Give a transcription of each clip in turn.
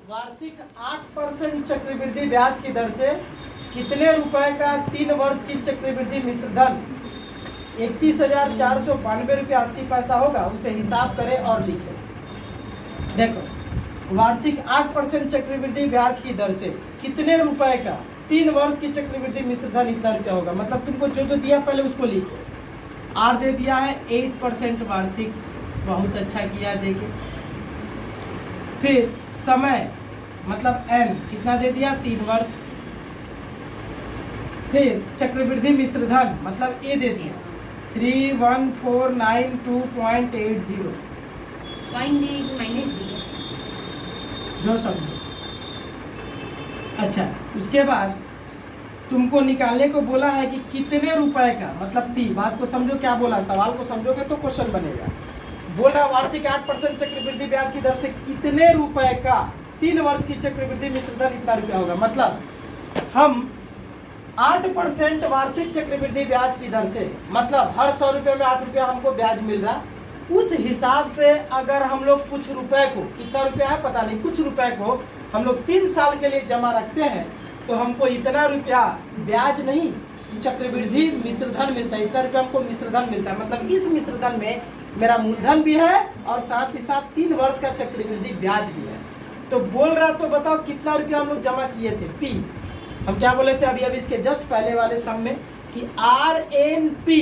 वार्षिक 8% चक्रवृद्धि ब्याज की दर से कितने रुपए का 3 वर्ष की चक्रवृद्धि मिश्र धन 31,492 रुपया 80 पैसा होगा, उसे हिसाब करें और लिखें। देखो, वार्षिक 8% चक्रवृद्धि ब्याज की दर से कितने रुपए का 3 वर्ष की चक्रवृद्धि मिश्र धन इतना रुपया होगा। मतलब तुमको जो जो दिया पहले उसको लिखो। आर दे दिया है 8% वार्षिक, बहुत अच्छा किया, देखे। फिर समय मतलब एन कितना दे दिया, 3 वर्ष। फिर चक्रवृद्धि मिश्र धन मतलब ए दे दिया 31,492.80 जो समझो। अच्छा, उसके बाद तुमको निकालने को बोला है कि कितने रुपए का, मतलब पी। बात को समझो, क्या बोला, सवाल को समझोगे तो क्वेश्चन बनेगा। बोल रहा वार्षिक 8% चक्रवृद्धि ब्याज की दर से कितने रुपए का 3 वर्ष की चक्रवृद्धि मिश्र धन इतना रुपया होगा। मतलब हम 8% वार्षिक चक्रवृद्धि ब्याज की दर से, मतलब हर 100 रुपये में 8 रुपया हमको ब्याज मिल रहा, उस हिसाब से अगर हम लोग कुछ रुपए को, कितना रुपया है पता नहीं, कुछ रुपए को हम लोग 3 साल के लिए जमा रखते हैं तो हमको इतना रुपया ब्याज नहीं, चक्रवृद्धि मिश्र धन मिलता है। इतना रुपया हमको मिश्र धन मिलता है। मतलब इस मिश्र धन में मेरा मूलधन भी है और साथ ही साथ 3 वर्ष का चक्रवृद्धि ब्याज भी है। तो बोल रहा, तो बताओ कितना रुपया हम लोग जमा किए थे। पी हम क्या बोले थे अभी इसके जस्ट पहले वाले सम में कि आर एन पी,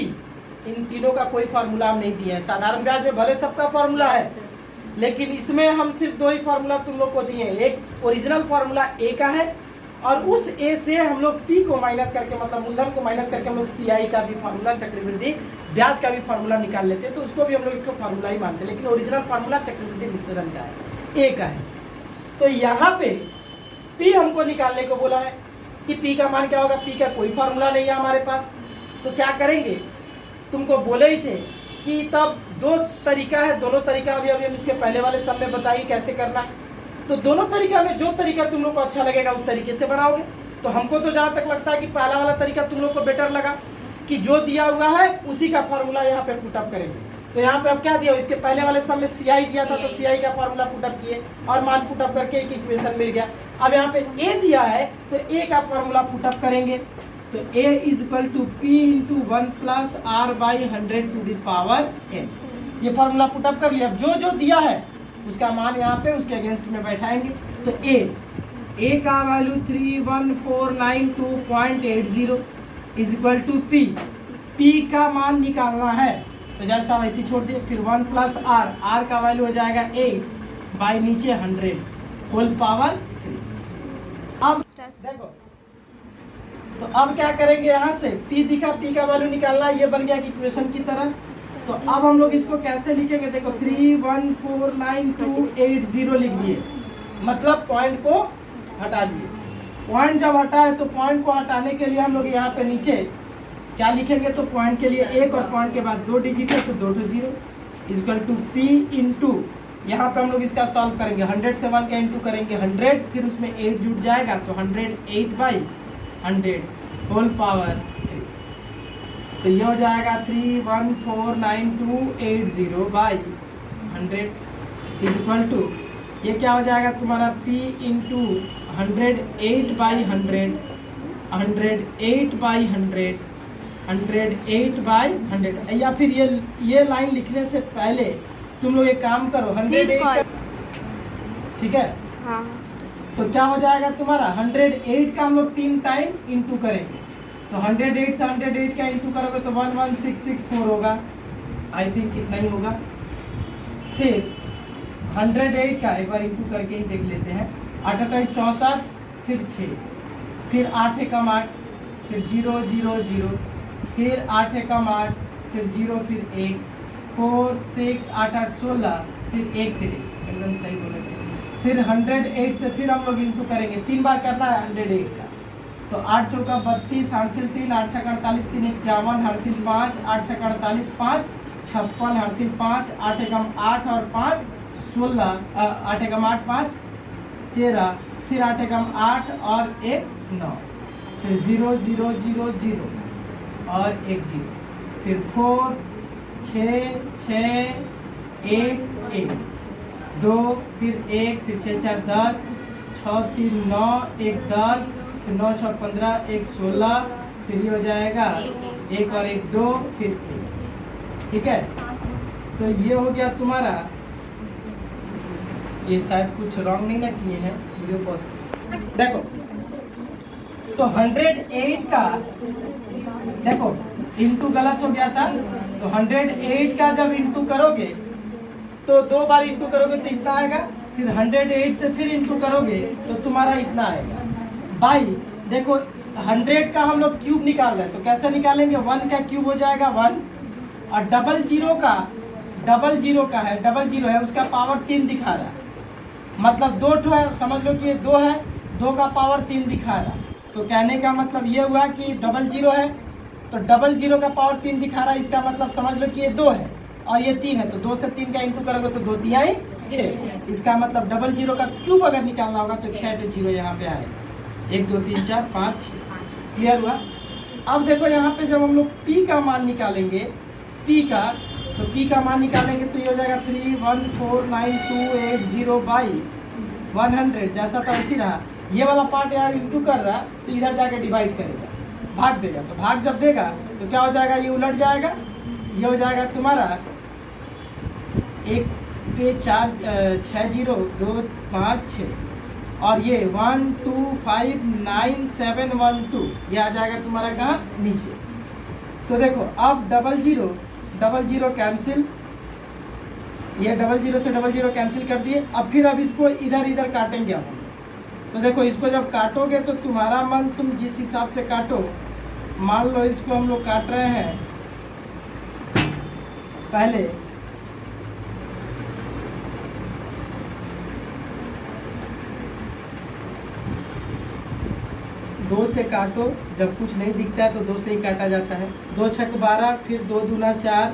इन तीनों का कोई फार्मूला हम नहीं दिए हैं। साधारण ब्याज में भले सबका फार्मूला है, लेकिन इसमें हम सिर्फ 2 ही फार्मूला तुम लोग को दिए हैं। एक ओरिजिनल फार्मूला ए का है और उस ए से हम लोग पी को माइनस करके, मतलब मूलधन को माइनस करके हम लोग सी आई का भी फार्मूला, चक्रवृद्धि ब्याज का भी फार्मूला निकाल लेते हैं। तो उसको भी हम लोग एक फार्मूला ही मानते हैं, लेकिन ओरिजिनल फार्मूला चक्रवृद्धि मिश्र धन का है, ए का है। तो यहाँ पे पी हमको निकालने को बोला है कि पी का मान क्या होगा। पी का कोई फार्मूला नहीं है हमारे पास, तो क्या करेंगे, तुमको बोले ही थे कि तब 2 तरीका है। दोनों तरीका अभी हम इसके पहले वाले सब में बताइए कैसे करना है। तो दोनों तरीका में जो तरीका तुम लोग को अच्छा लगेगा उस तरीके से बनाओगे। तो हमको तो जहाँ तक लगता है कि पहला वाला तरीका तुम लोग को बेटर लगा कि जो दिया हुआ है उसी का फार्मूला यहाँ पे पुटअप करेंगे। तो यहाँ पे अब क्या दिया, इसके पहले वाले सब में सी आई दिया था, तो सी आई का फार्मूला पुटअप किए और मान पुटअप करके एक इक्वेशन मिल गया। अब यहाँ पे ए दिया है तो ए का फार्मूला पुटअप करेंगे। तो a equal to P into 1 plus R by 100 to the power n। ये फार्मूला पुटअप कर लिया। अब जो जो दिया है उसका मान यहाँ पे उसके अगेंस्ट में बैठाएंगे। तो a का वैल्यू 31,492.80 इक्वल टू p का मान निकालना है तो जैसा वैसे छोड़ दिए। फिर 1 प्लस r का वैल्यू हो जाएगा 8 बाई नीचे 100 होल पावर 3। अब देखो, तो अब क्या करेंगे, यहाँ से P दिखा, P का वैल्यू निकालना, ये बन गया इक्वेशन की तरह। तो अब हम लोग इसको कैसे लिखेंगे, देखो 31,492.80 लिख दिए, मतलब पॉइंट को हटा दिए। पॉइंट जब हटा है तो पॉइंट को हटाने के लिए हम लोग यहाँ पे नीचे क्या लिखेंगे, तो पॉइंट के लिए 1 और पॉइंट के बाद 2 डिजिट है तो 2 0 इक्वल टू P इंटू, यहाँ पे हम लोग इसका सॉल्व करेंगे। 100 से 1 का इंटू करेंगे 100, फिर उसमें 8 जुड़ जाएगा तो 108 बाई 100 होल पावर 3। तो ये हो जाएगा 31,492.80 बाई 100 इज इक्वल टू, ये क्या हो जाएगा तुम्हारा P into 108 by 100, 108 by 100, 108 by 100। या फिर ये लाइन लिखने से पहले तुम लोग एक काम करो, 108 ठीक है। हाँ। तो क्या हो जाएगा तुम्हारा 108 का हम लोग 3 टाइम इंटू करेंगे। तो 108 से 108 का इंटू करोगे तो 11664 होगा, आई थिंक इतना ही होगा। फिर 108 का एक बार इंटू करके ही देख लेते हैं। 8 8 64, फिर 6, फिर 8 एकम 8, फिर 0 0 0, फिर 8 एकम 8, फिर 0, फिर 1, 4 6 8 8 16, फिर 1, फिर 1, एकदम सही बोले थे। फिर 108 से फिर हम लोग इंटू करेंगे, 3 बार करना है 108 का। तो 8 चौका 32, हासिल 3, 8 छक्का 48, 3 51, हासिल 5, 8 छक्का 48, 5 56, हासिल 5, 8 एकम 8 और 5 16, 8 एकम 8 5 13, फिर 8 एकम 8 और 1 9, फिर 0 0 0 0 और 1 0, फिर 4 6 6 1 1 2, फिर 1, फिर 6 4 10, 6 3 9 1 10, फिर 9 6 15, 1 16, फिर ये हो जाएगा 1 और 1 2, फिर 1। ठीक है, तो ये हो गया तुम्हारा। ये शायद कुछ रॉन्ग नहीं ना किए हैं वीडियो पॉज। देखो तो 108 का देखो इंटू गलत हो गया था, तो 108 का जब इंटू करोगे तो 2 बार इंटू करोगे तो इतना आएगा, फिर 108 से फिर इंटू करोगे तो तुम्हारा इतना आएगा। भाई देखो 100 का हम लोग क्यूब निकाल रहे हैं, तो कैसे निकालेंगे? 1 का क्यूब हो जाएगा 1, और डबल जीरो का है, डबल जीरो है उसका पावर 3 दिखा रहा है, मतलब 2 ठो है, समझ लो कि ये 2 है, 2 का पावर 3 दिखा रहा है। तो कहने का मतलब ये हुआ कि डबल जीरो है तो डबल जीरो का पावर 3 दिखा रहा है, इसका मतलब समझ लो कि ये 2 है और ये 3 है, तो 2 से 3 का इंटू करोगे तो 2 तिहाई 6। इसका मतलब डबल जीरो का क्यूब अगर निकालना होगा तो 6 जीरो यहाँ पे आएगा। 1 2 3 4 5 6। क्लियर हुआ? अब देखो यहाँ पे जब हम लोग P का मान निकालेंगे, P का मान निकालेंगे तो ये हो जाएगा 3149280/100। जैसा था वैसी रहा, ये वाला पार्ट यहाँ इंटू कर रहा तो इधर जाके डिवाइड करेगा, भाग देगा, तो भाग जब देगा तो क्या हो जाएगा? ये उलट जाएगा, ये हो जाएगा तुम्हारा 1 पे 4 6 0 2 5 6, और ये 1259712 ये आ जाएगा तुम्हारा कहाँ? नीचे। तो देखो अब डबल जीरो कैंसिल, ये डबल जीरो कैंसिल कर दिए। अब इसको इधर काटेंगे हम। तो देखो इसको जब काटोगे तो तुम्हारा मन तुम जिस हिसाब से काटो, मान लो इसको हम लोग काट रहे हैं पहले 2 से काटो, जब कुछ नहीं दिखता है तो 2 से ही काटा जाता है। 2 छक 12, फिर 2 दूना 4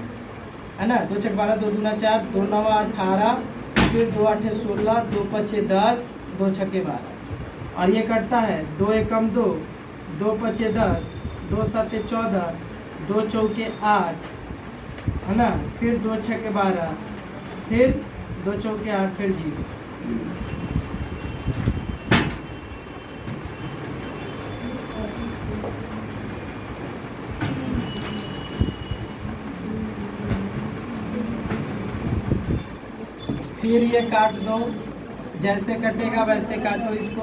है ना, 2 छक 12, 2 दूना 4, 2 नवा 18, फिर 2 8 16, 2 5 10, 2 छक्के 12, और ये कटता है 2 एकम 2, 2 5 10, 2 7 14, 2 चौके 8 है ना, फिर 2 छक्के 12, फिर 2 चौके 8, फिर 0। फिर ये काट दो, जैसे कटेगा वैसे काटो इसको।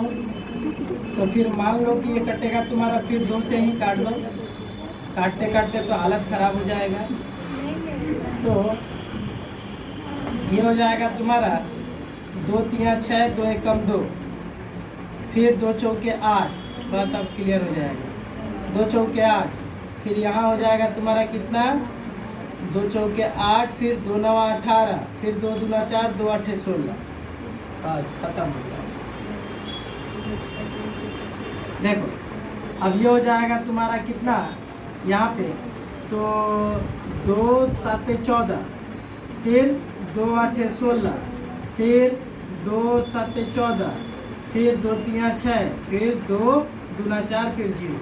तो फिर मान लो कि ये कटेगा तुम्हारा, फिर 2 से ही काट दो, काटते काटते तो हालत ख़राब हो जाएगा। तो ये हो जाएगा तुम्हारा 2 3 6, 2 एकम 2, फिर 2 चौके 8, बस अब क्लियर हो जाएगा। 2 चौके 8, फिर यहाँ हो जाएगा तुम्हारा कितना? 2 चौके 8, फिर 2 नवा 18, फिर 2 दूना 4, 2 8 16, बस खत्म हो गया। देखो अब ये हो जाएगा तुम्हारा कितना यहाँ पे? तो 2 7 14, फिर 2 8 16, फिर 2 7 14, फिर 2 3 6, फिर 2 दूना 4, फिर 0।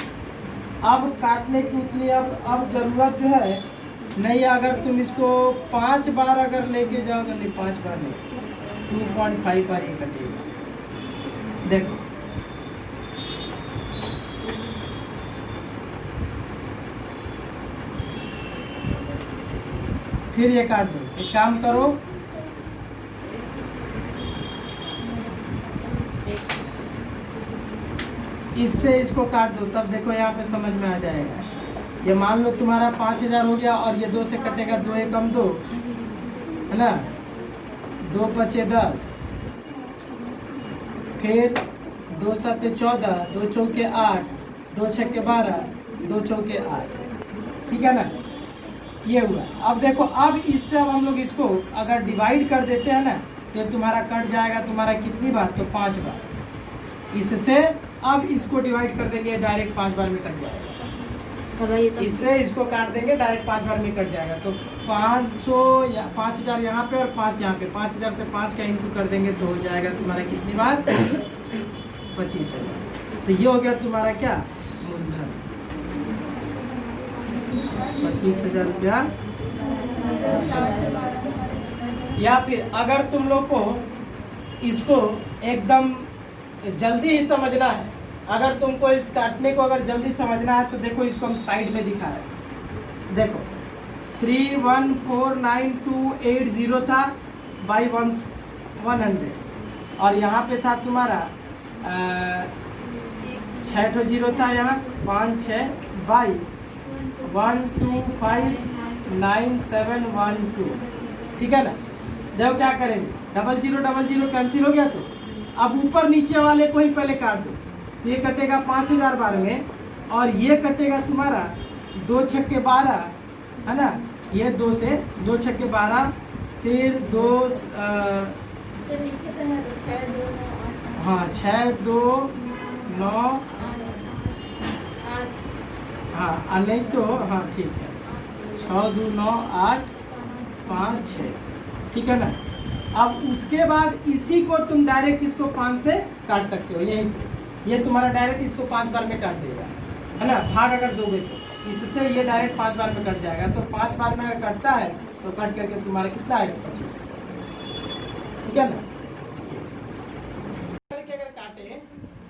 अब काटने की उतनी अब ज़रूरत जो है नहीं है। अगर तुम इसको 5 बार अगर लेके जाओगे, नहीं 5 बार नहीं, 2.5 बार ये कटेगा। देखो फिर ये काट दो। एक काम करो, इससे इसको काट दो, तब देखो यहाँ पे समझ में आ जाएगा। ये मान लो तुम्हारा 5000 हो गया, और ये 2 से कटेगा, 2 एकम 2 है ना, 2 5 10, फिर 2 7 14, 2 चौके 8, 2 छक्के 12, 2 चौके 8, ठीक है ना। ये हुआ। अब देखो अब इससे अब हम लोग इसको अगर डिवाइड कर देते हैं ना, तो तुम्हारा कट जाएगा तुम्हारा कितनी बार? तो 5 बार। इससे अब इसको डिवाइड कर देंगे, डायरेक्ट 5 बार में कट जाएगा। इससे इसको काट देंगे, डायरेक्ट 5 बार में कट जाएगा। तो 500 या 5000 यहाँ पे और 5 यहाँ पे, 5000 से 5 का इंटू कर देंगे तो हो जाएगा तुम्हारा कितनी बार? 25000। तो ये हो गया तुम्हारा क्या? मूलधन 25000 रुपया। या फिर अगर तुम लोग को इसको एकदम जल्दी ही समझना है। अगर तुमको इस काटने को अगर जल्दी समझना है तो देखो इसको हम साइड में दिखा रहे हैं। देखो 3149,280 था बाई 100 और यहाँ पे था तुम्हारा 6 जीरो था, यहाँ 56 बाई 1259712। ठीक है ना। देखो क्या करेंगे, डबल जीरो कैंसिल हो गया, तो अब ऊपर नीचे वाले को ही पहले काट दो। तो ये कटेगा 5000 बार में और ये कटेगा तुम्हारा 2 छक्के 12 है ना। ये 2 से 2 छक्के 12 फिर 2 हाँ 6 2 9 हाँ नहीं तो हाँ ठीक है 6 2 9 8 5 6 ठीक है ना। अब उसके बाद इसी को तुम डायरेक्ट इसको 5 से काट सकते हो, यही ये तुम्हारा डायरेक्ट इसको 5 बार में काट देगा है ना। भाग अगर दोगे तो इससे ये डायरेक्ट 5 बार में कट जाएगा। तो 5 बार में अगर कटता है तो कट करके तुम्हारा कितना आएगा 25। ठीक है ना। करके अगर काटे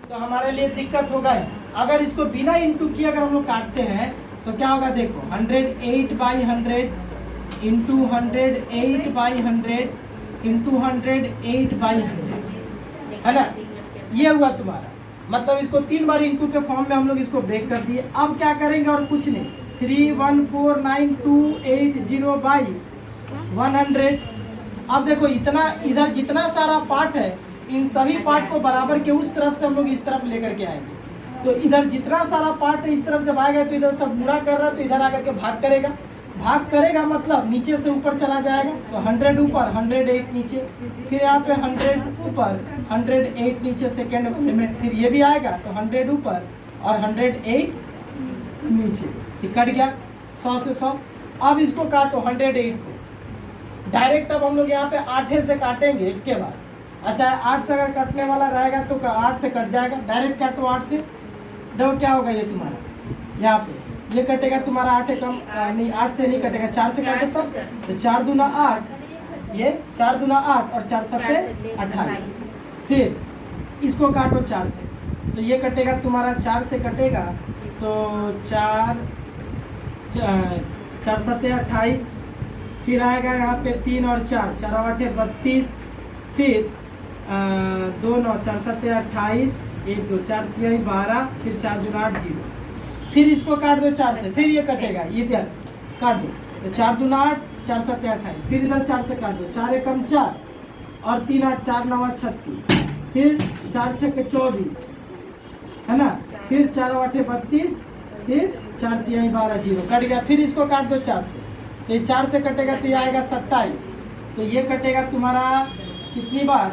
तो हमारे लिए दिक्कत होगा ही। अगर इसको बिना इंटू किए अगर हम लोग काटते हैं तो क्या होगा, देखो 108/100 इंटू 108/100 इंटू 108/100 है ना। ये हुआ तुम्हारा, मतलब इसको 3 बार इंटू के फॉर्म में हम लोग इसको ब्रेक कर दिए। अब क्या करेंगे और कुछ नहीं, 3149,280/100। अब देखो इतना इधर जितना सारा पार्ट है इन सभी पार्ट को बराबर के उस तरफ से हम लोग इस तरफ लेकर के आएंगे। तो इधर जितना सारा पार्ट है इस तरफ जब आएगा तो इधर सब बुरा कर रहा है तो इधर आकर के भाग करेगा। भाग करेगा मतलब नीचे से ऊपर चला जाएगा। तो 100 ऊपर 108 नीचे, फिर यहाँ पे 100 ऊपर 108 नीचे सेकेंड एलिमेंट, फिर ये भी आएगा तो 100 ऊपर और 108 नीचे, फिर कट गया 100 से 100। अब इसको काटो 108 को डायरेक्ट। अब हम लोग यहाँ पे 8 से काटेंगे एक के बाद। अच्छा 8 से अगर कटने वाला रहेगा तो 8 से कट जाएगा, डायरेक्ट काटो 8 से। देखो क्या होगा, ये तुम्हारा यहाँ पे ये कटेगा तुम्हारा 8 कम नहीं 8 से नहीं कटेगा, 4 से काटो तब। तो 4 दूना 8, ये 4 दूना 8 और 4 सत्ते 28। फिर इसको काटो 4 से, तो ये कटेगा तुम्हारा 4 से कटेगा तो 4 सत्ते 28। फिर आएगा यहाँ पे 3 और 4 4 8 32। फिर 2 9 4 सत्ते 28 1 2 4 3 12। फिर 4 दूना 8 0। फिर इसको काट दो 4 से, फिर ये कटेगा, ये इधर काट दो। तो 4 दूना 8 4 सत्ते 28। फिर इधर 4 से काट दो, 4 एकम 4 और 3 8 4 9 36। फिर 4 छक्के 24 है ना। फिर 4 8 32। फिर 4 3 12 0 कट गया। फिर इसको काट दो 4 से, तो ये 4 से कटेगा तो ये आएगा 27। तो ये कटेगा तुम्हारा कितनी बार,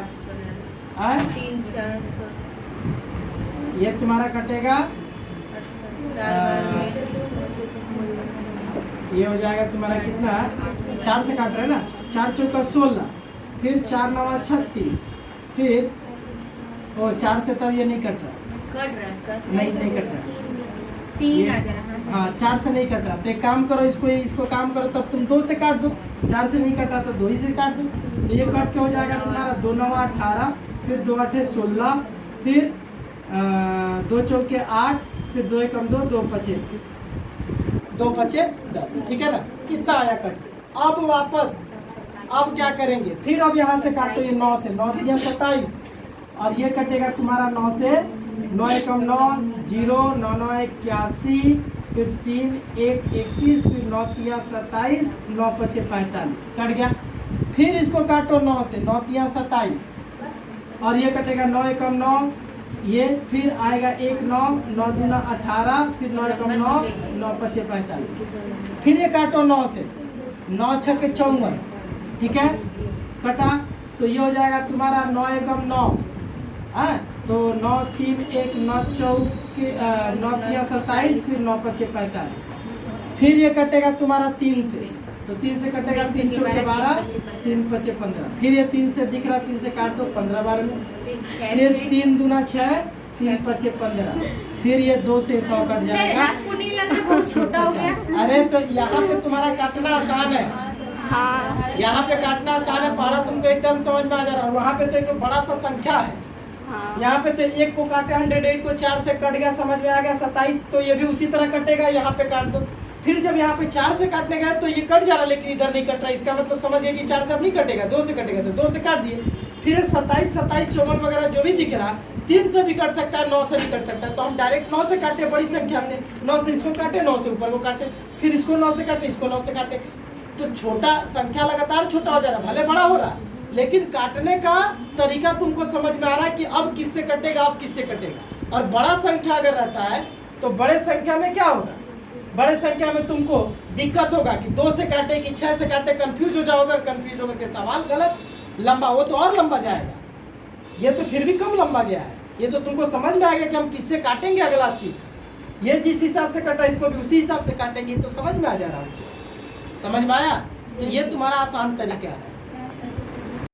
3 4 ये तुम्हारा कटेगा ये हो जाएगा तुम्हारा कितना, 4 से काट रहे ना, 4 चौका 16। फिर 4 9 36। फिर 4 से तब ये नहीं कट रहा, नहीं कट रहा 3 आ जा रहा। हाँ 4 से नहीं कट रहा। तो एक काम करो, इसको काम करो, तब तुम 2 से काट दो। 4 से नहीं कट रहा तो 2 ही से काट दो। तो ये कट के हो जाएगा तुम्हारा 2 9 18। फिर 2 8 16। फिर 2 चौके 8। फिर 2 एकम 2 2 पचे 2 पचे 10। ठीक है ना, कितना आया कट। अब वापस अब क्या करेंगे, फिर अब यहाँ से काटो ये 9 से, 9 3 27 और ये कटेगा तुम्हारा 9 से। 9 एकम 9 0 9 9 81। फिर 3 1 31। फिर 9 3 27 9 पचे 45 कट गया। फिर इसको काटो 9 से, 9 3 27 और ये कटेगा 9 एकम 9 ये। फिर आएगा 1 9 9 दूना 18। फिर 9 एकम 9 9 पचे 45। फिर ये काटो 9 से, 9 छक्के 54। ठीक है कटा। तो ये हो जाएगा तुम्हारा 9 एकम 9 है। तो 9 3 1 9 चौके 9 3 27। फिर 9 पचे 45। फिर ये कटेगा तुम्हारा 3 से, तो 3 से कटेगा 3 चौके 12 3 पचे 15। फिर ये 3 से दिख रहा, 3 से काट दो 15 बार में। फिर 3 दूना 6 3 पचे 15। फिर ये 2 से 100 कट जाएगा। आपको नहीं लग रहा बहुत छोटा हो गया? अरे तो यहाँ पे तुम्हारा काटना आसान है। हाँ यहाँ पे काटना आसान है, पहला तुमको एकदम समझ में आ जा रहा है। वहाँ पे तो एक बड़ा सा संख्या है हाँ। यहाँ पे तो एक को काटे 108 को 4 से कट गया, समझ में आ गया। 27 तो ये भी उसी तरह कटेगा, यहाँ पे काट दो। फिर जब यहाँ पे 4 से काटने गए तो ये कट जा रहा, लेकिन इधर नहीं कट रहा। इसका मतलब समझिए कि 4 से अब नहीं कटेगा, 2 से कटेगा, तो 2 से काट दिए। फिर 27, 54 वगैरह जो भी दिख रहा 3 से भी कट सकता है, 9 से भी कट सकता है। तो हम डायरेक्ट 9 से काटे, बड़ी संख्या से 9 से इसको काटे, 9 से ऊपर को काटे, फिर इसको 9 से काटे, इसको 9 से काटे। तो छोटा संख्या लगातार छोटा हो जा रहा, भले बड़ा हो रहा, लेकिन काटने का तरीका तुमको समझ में आ रहा है कि अब किससे कटेगा, अब किससे कटेगा। और बड़ा संख्या अगर रहता है तो बड़े संख्या में क्या होगा, बड़े संख्या में तुमको दिक्कत होगा कि 2 से काटे कि 6 से काटे, कंफ्यूज हो जाओगे। कंफ्यूज होकर के सवाल गलत, लंबा, वो तो और लंबा जाएगा। ये तो फिर भी कम लंबा गया है। ये तो तुमको समझ में आ गया कि हम किससे काटेंगे अगला चीज। ये जिस हिसाब से कटा इसको भी उसी हिसाब से काटेंगे, तो समझ में आ जा रहा है। समझ में आया? तो ये तुम्हारा आसान तरीका है।